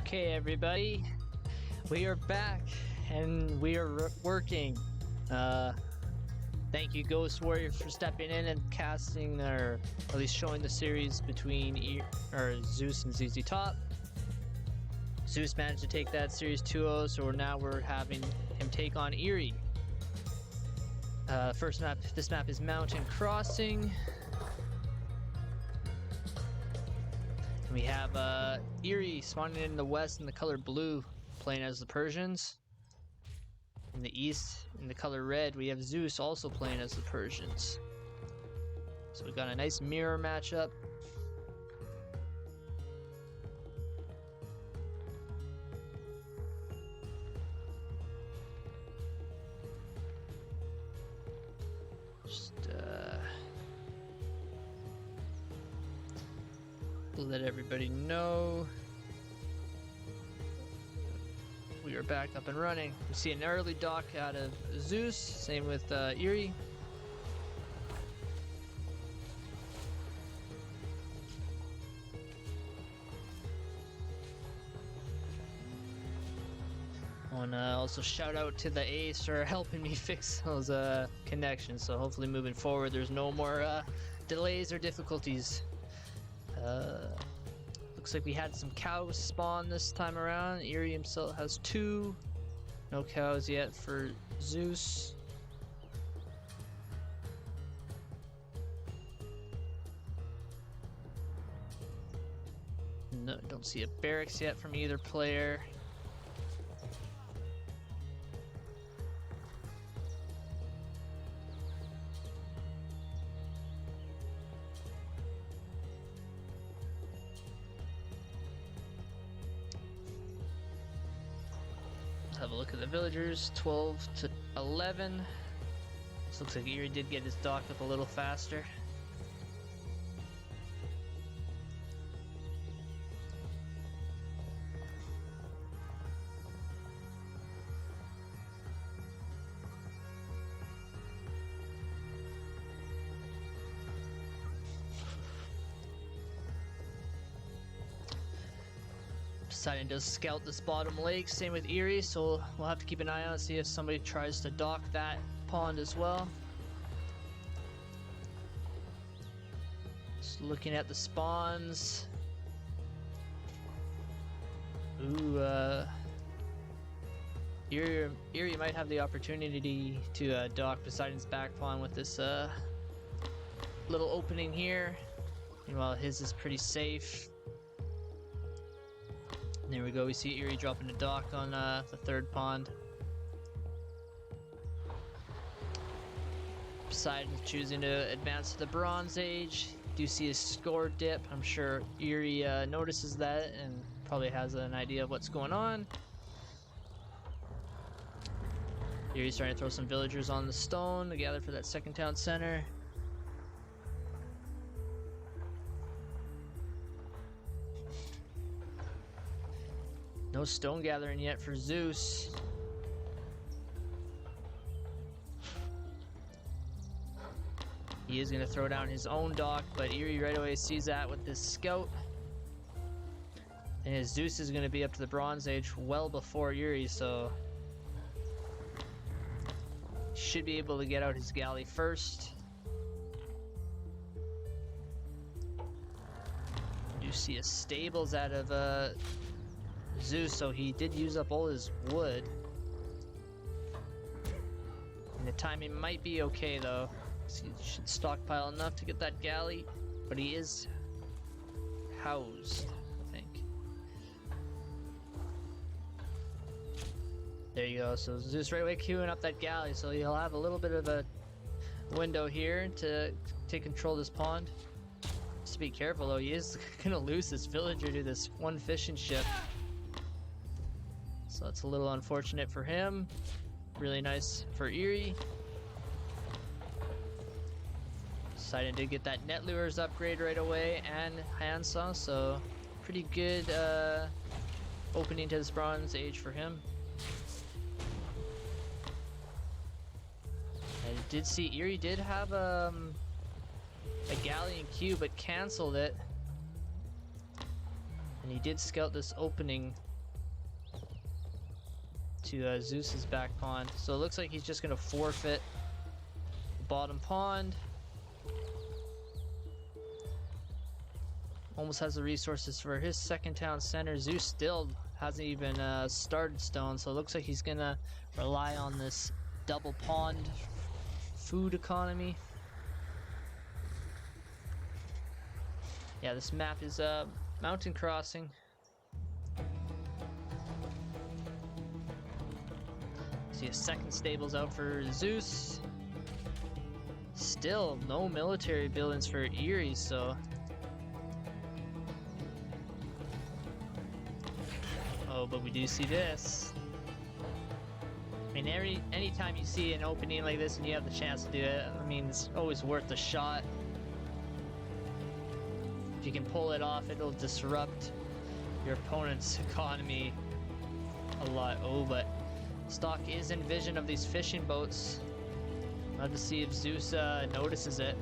Okay, everybody, we are back and we are working. Thank you, Ghost Warrior, for stepping in and casting, or at least showing the series between Zeus and ZZ Top. Zeus managed to take that series 2-0, so now we're having him take on Eery. First map, this map is Mountain Crossing. We have Eery spawning in the west in the color blue, playing as the Persians. In the east, in the color red, we have Zeus also playing as the Persians. So we got a nice mirror matchup. Just let everybody know we are back up and running. We see an early dock out of Zeus, same with Eery. I want to also shout out to the Ace for helping me fix those connections, so hopefully moving forward there's no more delays or difficulties. Looks like we had some cows spawn this time around. Eery himself has 2. No cows yet for Zeus. No, don't see a barracks yet from either player. Have a look at the villagers, 12 to 11. This looks like Eery did get his dock up a little faster. Deciding to scout this bottom lake, same with Eery, so we'll have to keep an eye out, see if somebody tries to dock that pond as well. Just looking at the spawns. Ooh, Eery might have the opportunity to dock Poseidon's back pond with this little opening here. Meanwhile, his is pretty safe. There we go, we see Eery dropping a dock on the third pond. Poseidon choosing to advance to the Bronze Age. Do see a score dip. I'm sure Eery notices that and probably has an idea of what's going on. Eery's starting to throw some villagers on the stone to gather for that second town center. No stone gathering yet for Zeus. He is going to throw down his own dock, but Eery right away sees that with his scout. And his Zeus is going to be up to the Bronze Age well before Eery, so should be able to get out his galley first. You see a stables out of Zeus, so he did use up all his wood. And the timing might be okay though. So he should stockpile enough to get that galley, but he is housed, I think. There you go, so Zeus right away queuing up that galley, so he'll have a little bit of a window here to take control of this pond. Just be careful though, he is gonna lose this villager to this one fishing ship. So that's a little unfortunate for him. Really nice for Eery. Poseidon did get that net lures upgrade right away and handsaw, so pretty good opening to this Bronze Age for him. I did see Eery did have a galleon queue, but canceled it. And he did scout this opening to Zeus's back pond. So it looks like he's just gonna forfeit the bottom pond. Almost has the resources for his second town center. Zeus still hasn't even started stone, so it looks like he's gonna rely on this double pond food economy. Yeah, this map is mountain crossing. See a second stable's out for Zeus. Still no military buildings for Eery, so oh, but we do see this. I mean, anytime you see an opening like this and you have the chance to do it, I mean, it's always worth a shot. If you can pull it off, it'll disrupt your opponent's economy a lot. Oh, but stock is in vision of these fishing boats. I'll have to see if Zeus notices it.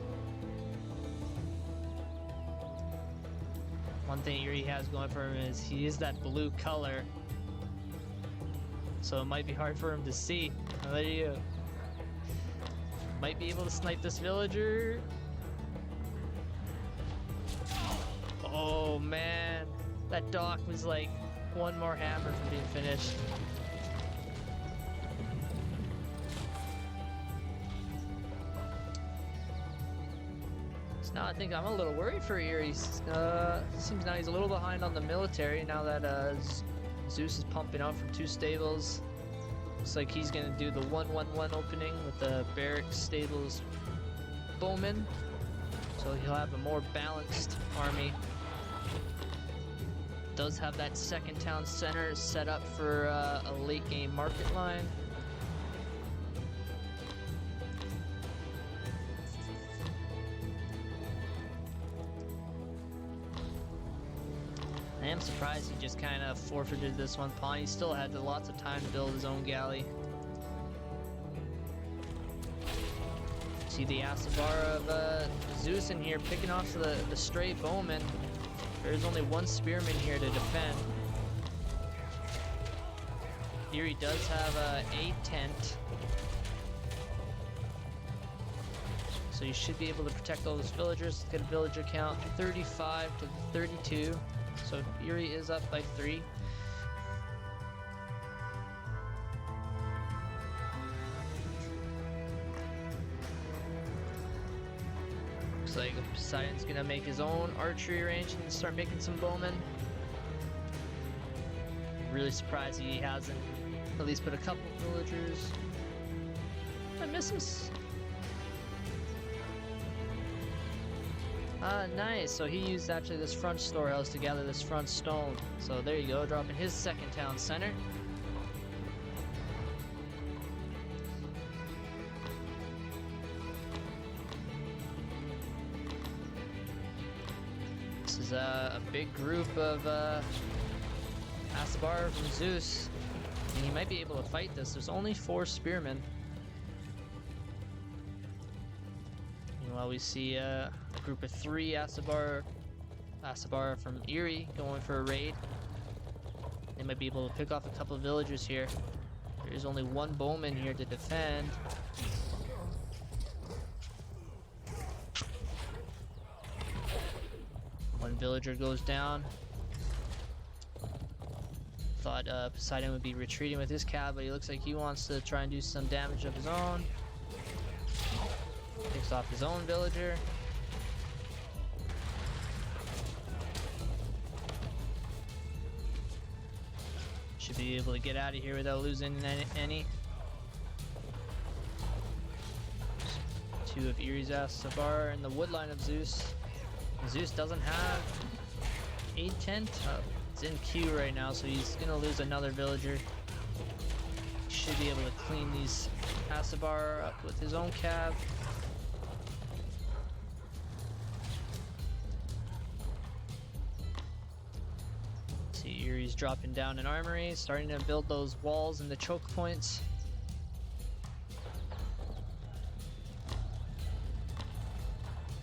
One thing Eery has going for him is he is that blue color, so it might be hard for him to see. Oh, there you go. Might be able to snipe this villager. Oh man, that dock was like one more hammer from being finished. Now I think I'm a little worried for Eery. Seems now he's a little behind on the military now that Zeus is pumping out from 2 stables. Looks like he's gonna do the 1-1-1 opening with the barracks, stables, bowmen. So he'll have a more balanced army. Does have that second town center set up for a late game market line. I am surprised he just kind of forfeited this one pawn. He still had lots of time to build his own galley. See the Asabar of Zeus in here picking off the stray bowman. There's only 1 spearman here to defend. Eery does have a tent, so you should be able to protect all those villagers. Get a villager count 35 to 32. So Eery is up by 3. Looks like Poseidon's gonna make his own archery range and start making some bowmen. Really surprised he hasn't at least put a couple villagers. I miss this. Nice. So he used actually this front storehouse to gather this front stone. So there you go, dropping his second town center. This is a big group of Asabar from Zeus. And he might be able to fight this. There's only 4 spearmen. Meanwhile, we see a group of 3 Asabar from Eery going for a raid. They might be able to pick off a couple of villagers here. There's only 1 bowman here to defend. One villager goes down. Thought Poseidon would be retreating with his cab, but he looks like he wants to try and do some damage of his own. Picks off his own villager. Should be able to get out of here without losing any. 2 of Eery's Asabar in the woodline of Zeus. Zeus doesn't have a tent. It's in queue right now, so he's gonna lose another villager. Should be able to clean these Asabar up with his own cab. See, Eery's dropping down an armory, starting to build those walls and the choke points.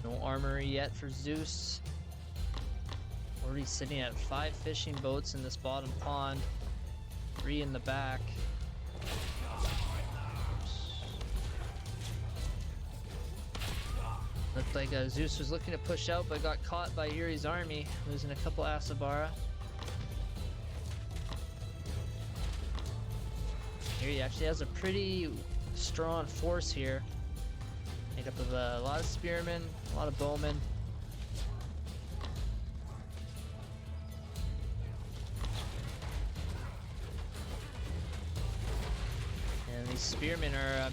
No armory yet for Zeus. Already sitting at 5 fishing boats in this bottom pond, 3 in the back. Looked like Zeus was looking to push out, but got caught by Eery's army, losing a couple Asabara. Eery actually has a pretty strong force here, made up of a lot of spearmen, a lot of bowmen. And these spearmen are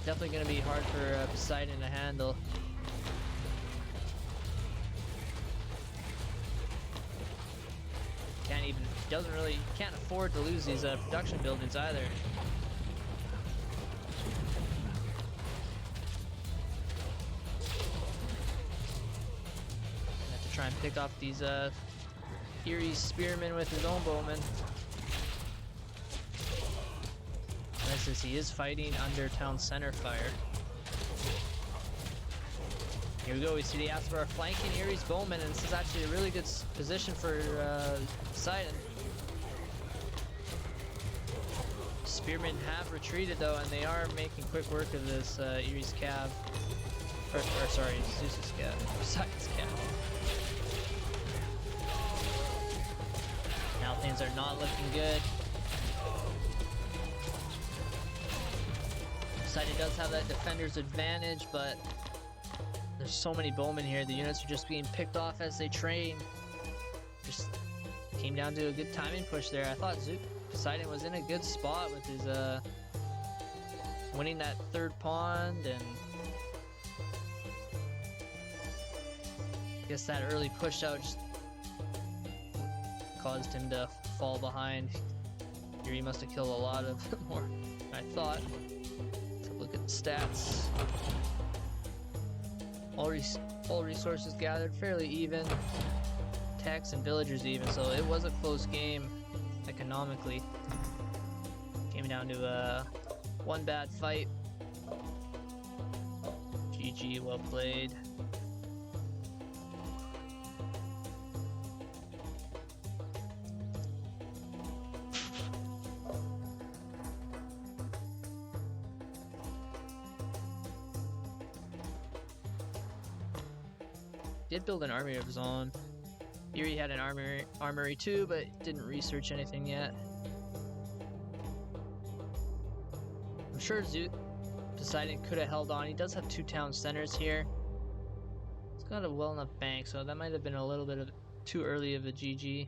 definitely going to be hard for Poseidon to handle. Can't afford to lose these production buildings either. Have to try and pick off these Eery spearmen with his own bowmen. Nice as he is fighting under town center fire. Here we go, we see the Asper flanking Eery's bowmen, and this is actually a really good position for Poseidon. Spearmen have retreated though, and they are making quick work of this Eery's cav. Or sorry, Zeus's cav. Poseidon's cav. Now things are not looking good. Poseidon does have that defender's advantage, but there's so many bowmen here. The units are just being picked off as they train. Just came down to a good timing push there. I thought Poseidon was in a good spot with his winning that third pond, and I guess that early push out just caused him to fall behind. Here he must have killed a lot of more than I thought. Let's look at the stats. All resources gathered fairly even. Techs and villagers even, so it was a close game economically. Came down to one bad fight. GG, well played. Did build an army of his own. Eery had an armory too, but didn't research anything yet. I'm sure Poseidon could have held on. He does have two town centers here. He's got a well enough bank, so that might have been a little bit of too early of a GG.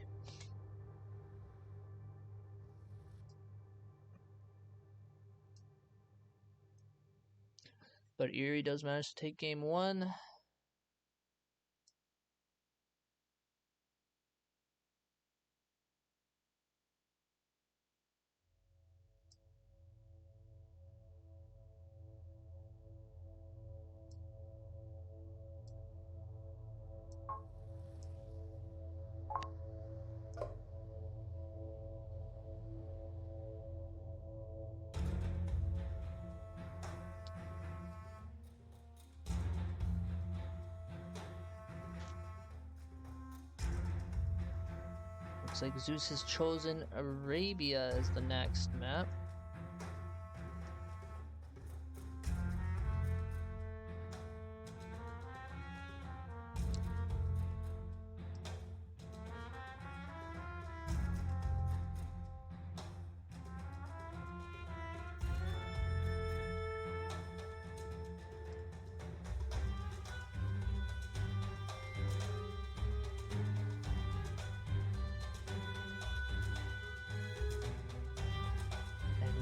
But Eery does manage to take game one. Looks like Zeus has chosen Arabia as the next map.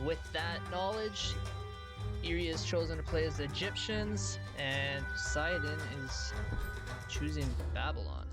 With that knowledge, Eery is chosen to play as the Egyptians, and Poseidon is choosing Babylon.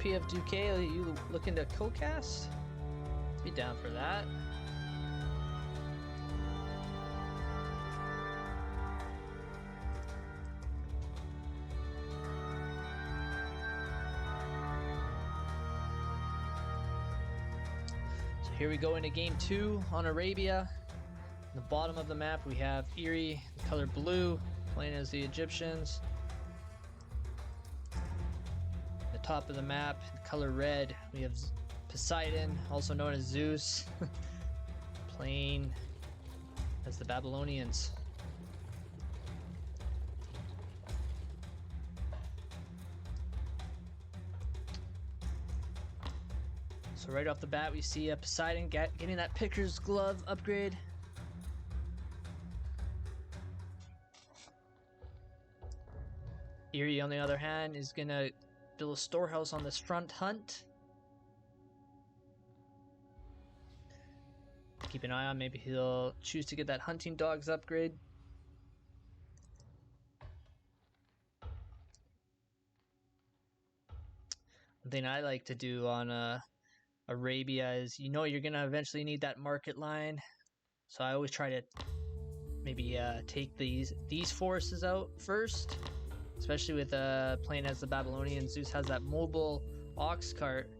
PF Duque, are you looking to co-cast? Be down for that. So here we go into game 2 on Arabia. In the bottom of the map we have Eery, the color blue, playing as the Egyptians. The top of the map, the color red, we have Poseidon, also known as Zeus, playing as the Babylonians. So right off the bat we see Poseidon getting that Picker's Glove upgrade. Eery, on the other hand, is gonna build a storehouse on this front hunt. Keep an eye on, maybe he'll choose to get that hunting dogs upgrade. One thing I like to do on Arabia is, you know, you're gonna eventually need that market line, so I always try to maybe take these forces out first, especially with playing as the Babylonians. Zeus has that mobile ox cart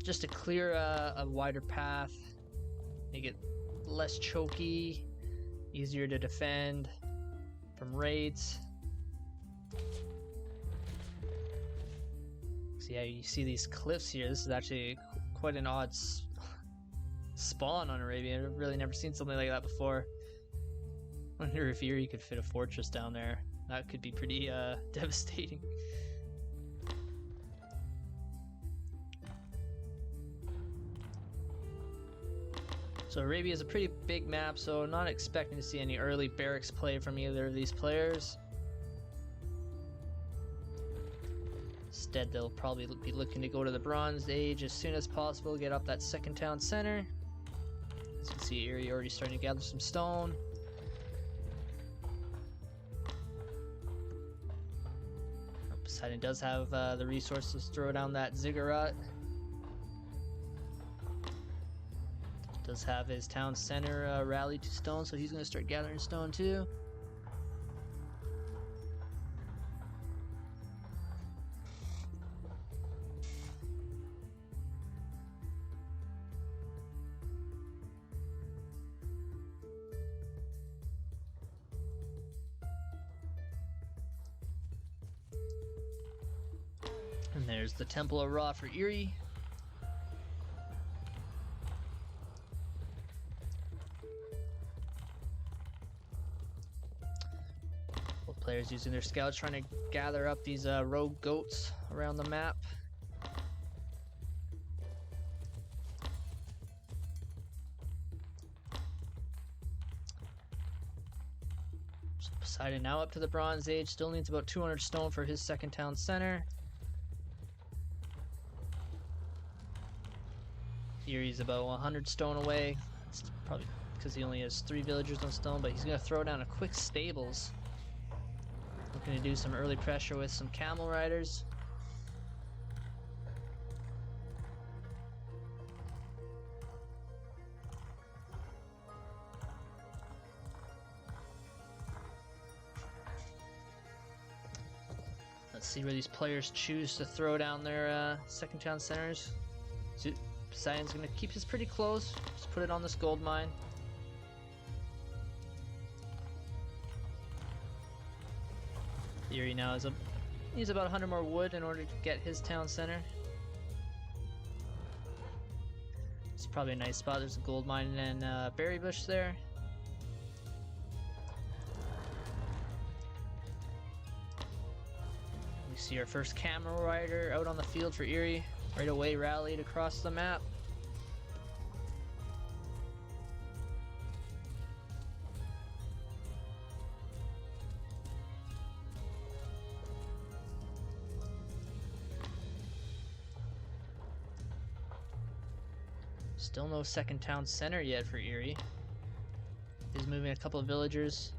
just to clear a wider path, make it less choky, easier to defend from raids. So yeah, you see these cliffs here. This is actually quite an odd spawn on Arabia. I've really never seen something like that before. I wonder if Eery could fit a fortress down there. That could be pretty devastating. So Arabia is a pretty big map, so not expecting to see any early barracks play from either of these players. Instead, they'll probably be looking to go to the Bronze Age as soon as possible, get up that second town center. As you can see, Eery already starting to gather some stone. Poseidon does have the resources to throw down that ziggurat. Does have his town center rallied to stone, so he's going to start gathering stone too. And there's the Temple of Ra for Eery. Both players using their scouts trying to gather up these rogue goats around the map. So Poseidon now up to the Bronze Age, still needs about 200 stone for his second town center. Eery's about 100 stone away. It's probably because he only has 3 villagers on stone, but he's going to throw down a quick stables. Looking to do some early pressure with some camel riders. Let's see where these players choose to throw down their second town centers. Poseidon's gonna keep his pretty close. Just put it on this gold mine. Eery now needs about 100 more wood in order to get his town center. It's probably a nice spot. There's a gold mine and berry bush there. We see our first camel rider out on the field for Eery. Right away rallied across the map. Still no second town center yet for Eery. He's moving a couple of villagers.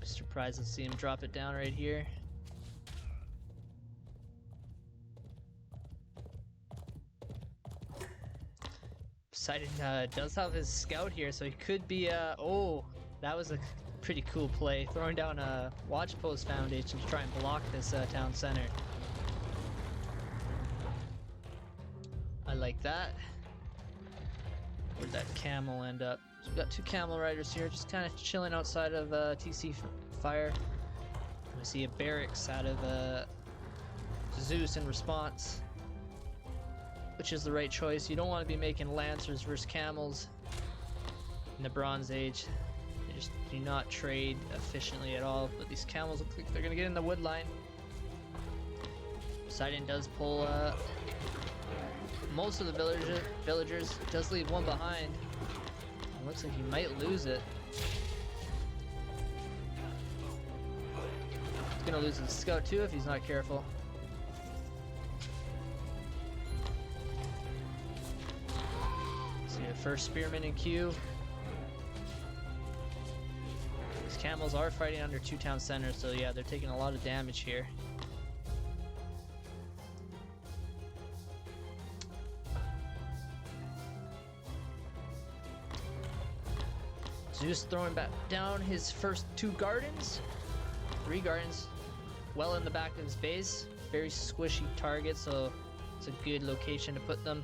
Be surprised to see him drop it down right here. Poseidon does have his scout here, so he could be, oh, that was a pretty cool play. Throwing down a watch post foundation to try and block this town center. I like that. Where'd that camel end up? So we've got two camel riders here, just kind of chilling outside of TC fire. We see a barracks out of Zeus in response, which is the right choice. You don't want to be making lancers versus camels in the Bronze Age. They just do not trade efficiently at all. But these camels look like they're gonna get in the wood line. Poseidon does pull most of the villagers. Does leave one behind. It looks like he might lose it. He's gonna lose his scout too if he's not careful. See the first spearman in queue. These camels are fighting under two town centers, so yeah, they're taking a lot of damage here. Zeus throwing back down his first two gardens. Three gardens well in the back of his base. Very squishy target, so it's a good location to put them.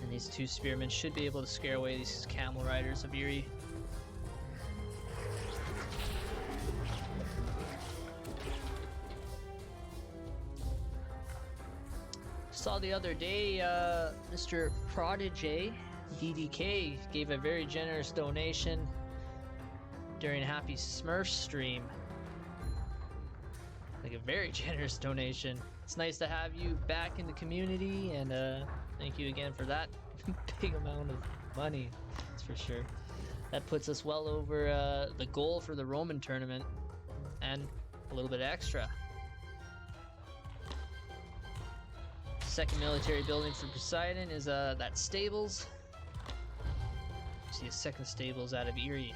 And these two spearmen should be able to scare away these camel riders of Eery. Saw the other day Mr. Prodigy DDK gave a very generous donation during Happy Smurf stream. Like a very generous donation. It's nice to have you back in the community, and thank you again for that big amount of money. That's for sure. That puts us well over the goal for the Roman tournament, and a little bit extra. Second military building for Poseidon is that stables. See a second stables out of Eery.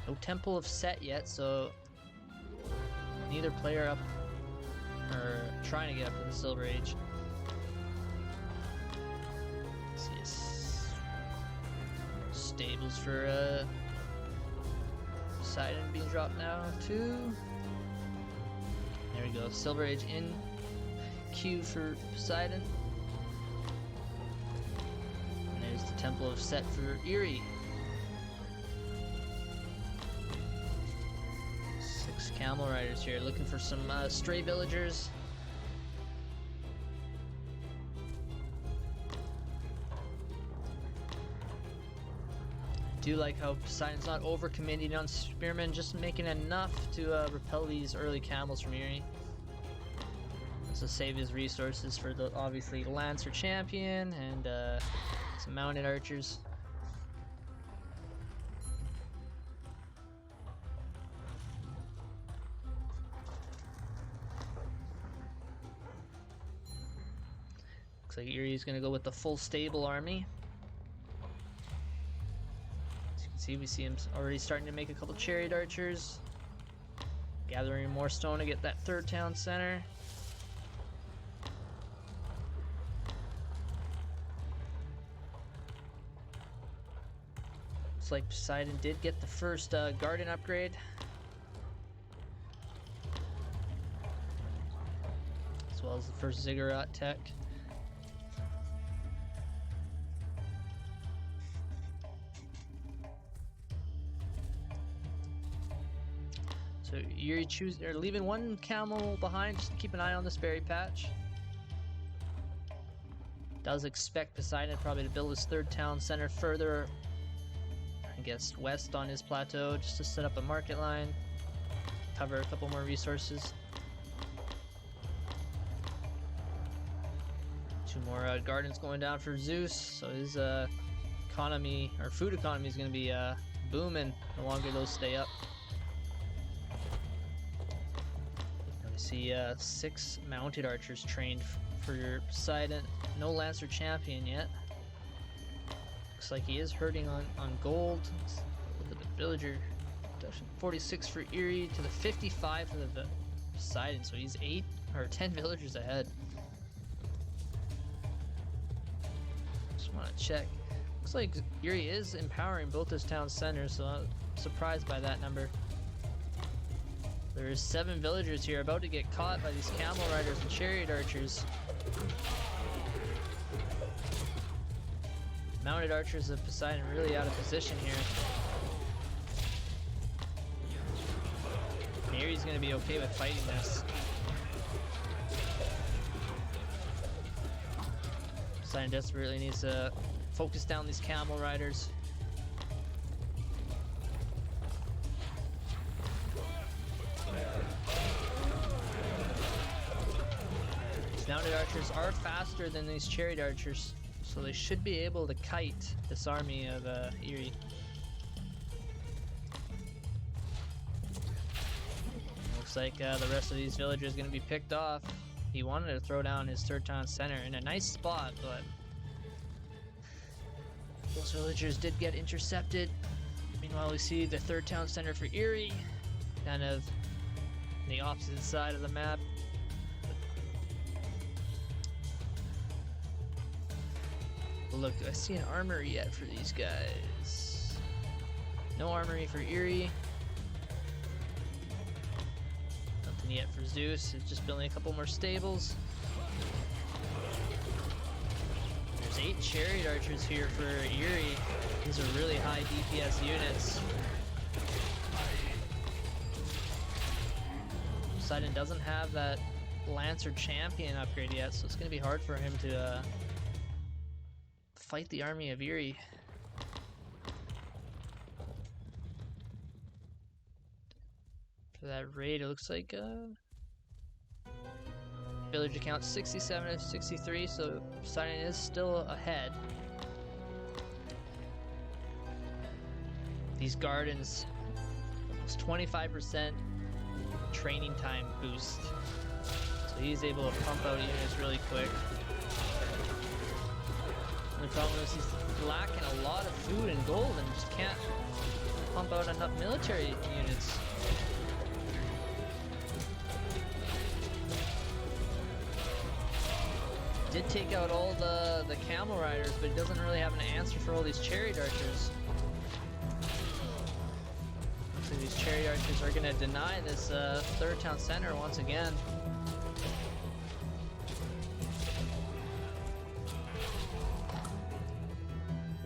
No Temple of Set yet, so neither player up or trying to get up to the Silver Age. See stables for Poseidon being dropped now too. There we go, Silver Age in queue for Poseidon. And there's the Temple of Set for Eery. 6 camel riders here looking for some stray villagers. I do like how Poseidon's not over-committing on spearmen, just making enough to repel these early camels from Eery. So save his resources for the obviously Lancer champion and some mounted archers. Looks like Eery's gonna go with the full stable army. As you can see, we see him already starting to make a couple chariot archers, gathering more stone to get that third town center. Looks like Poseidon did get the first garden upgrade. As well as the first ziggurat tech. So Eery leaving one camel behind just to keep an eye on this berry patch. Does expect Poseidon probably to build his third town center further, I guess, west on his plateau, just to set up a market line, cover a couple more resources. 2 more gardens going down for Zeus, so his economy, or food economy, is going to be booming the longer those stay up. Now we see 6 mounted archers trained for Poseidon. No Lancer champion yet. Looks like he is hurting on gold. Look at the villager reduction. 46 for Eery to the 55 for the Poseidon, so he's 8 or 10 villagers ahead. want to check. Looks like Eery is empowering both his town centers, so I'm surprised by that number. There's 7 villagers here about to get caught by these camel riders and chariot archers. Mounted archers of Poseidon really out of position here. Eery's gonna be okay with fighting this. Poseidon desperately needs to focus down these camel riders. These mounted archers are faster than these chariot archers, so they should be able to kite this army of Eery. Looks like the rest of these villagers are going to be picked off. He wanted to throw down his third town center in a nice spot, but those villagers did get intercepted. Meanwhile, we see the third town center for Eery, kind of on the opposite side of the map. Look, do I see an armory yet for these guys? No armory for Eery. Nothing yet for Zeus. It's just building a couple more stables. There's 8 chariot archers here for Eery. These are really high DPS units. Poseidon doesn't have that Lancer champion upgrade yet, so it's going to be hard for him to fight the army of Eery. For that raid, it looks like villager count 67 of 63, so Poseidon is still ahead. These gardens, almost 25% training time boost, so he's able to pump out units really quick. The problem is he's lacking a lot of food and gold and just can't pump out enough military units. Did take out all the camel riders, but he doesn't really have an answer for all these chariot archers. Looks like these chariot archers are going to deny this third town center once again.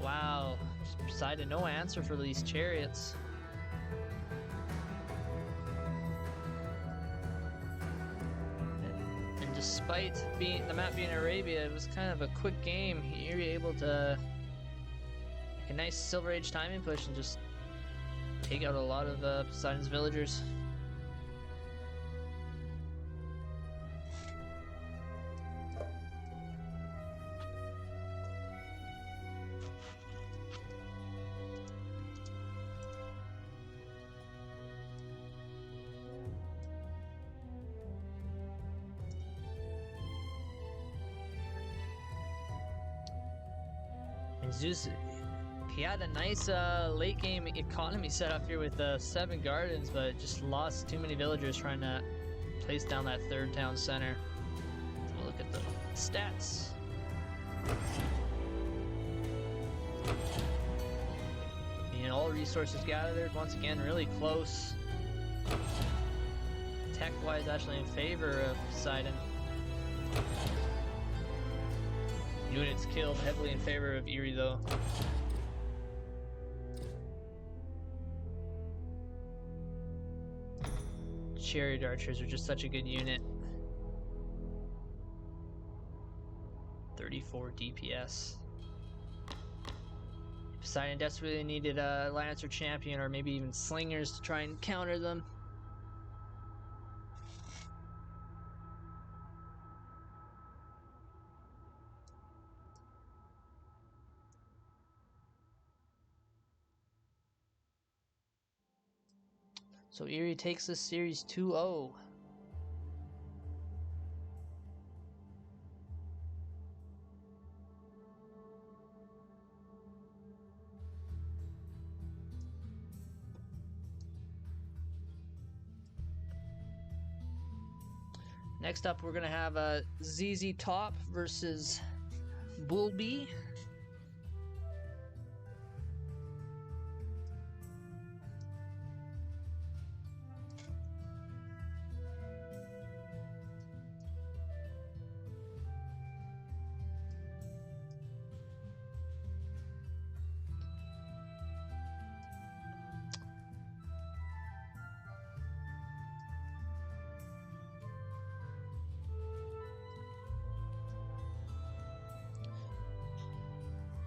Wow, Poseidon, no answer for these chariots. And despite the map being Arabia, it was kind of a quick game. Eery able to make a nice Silver Age timing push and just take out a lot of Poseidon's villagers. Zeus, he had a nice late game economy set up here with 7 gardens, but just lost too many villagers trying to place down that third town center. We'll look at the stats. And all resources gathered, once again, really close. Tech-wise, actually in favor of Poseidon. Units killed heavily in favor of Eery, though. Chariot archers are just such a good unit. 34 DPS. Poseidon desperately needed a Lancer champion or maybe even slingers to try and counter them. So Eery takes this series 2-0. Next up, we're going to have ZZ Top versus Bullbee.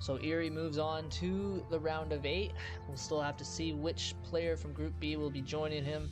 So Eery moves on to the round of 8. We'll still have to see which player from Group B will be joining him.